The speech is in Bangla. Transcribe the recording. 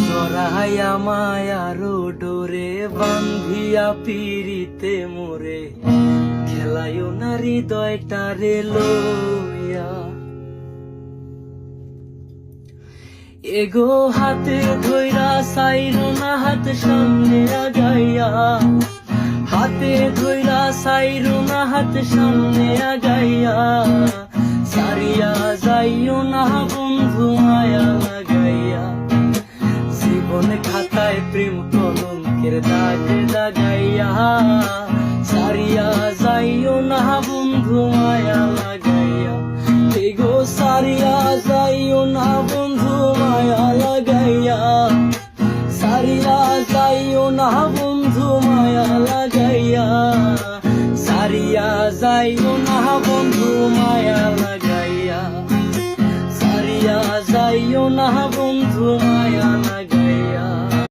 জড়াইয়া মায়ার ডোরে বান্ধিয়া পিরিতে মোরে খেলায়ও না হৃদয়টারে লইয়া। এগো হাতে ধইরা সাইরো না হাত সামনে আগাইয়া, হাতে ধইরা সাইরো না হাত সামনে আগাইয়া। সারিয়া যাইও না বন্ধু মায়া লাগাইয়া, জীবন খাতায় প্রেম কলঙ্কের দাগ লাগাইয়া। সারিয়া যাইও না বন্ধু মায়া লাগাইয়া, এগো সারিয়া যাইও না বন্ধু মায়া লাগাইয়া। সারিয়া যাইও না বন্ধু মায়া লাগাইয়া, সারিয়া যাইও না বন্ধু মায়া লাগাইয়া। সারিয়া যাইও না বন্ধু মায়া লাগাইয়া।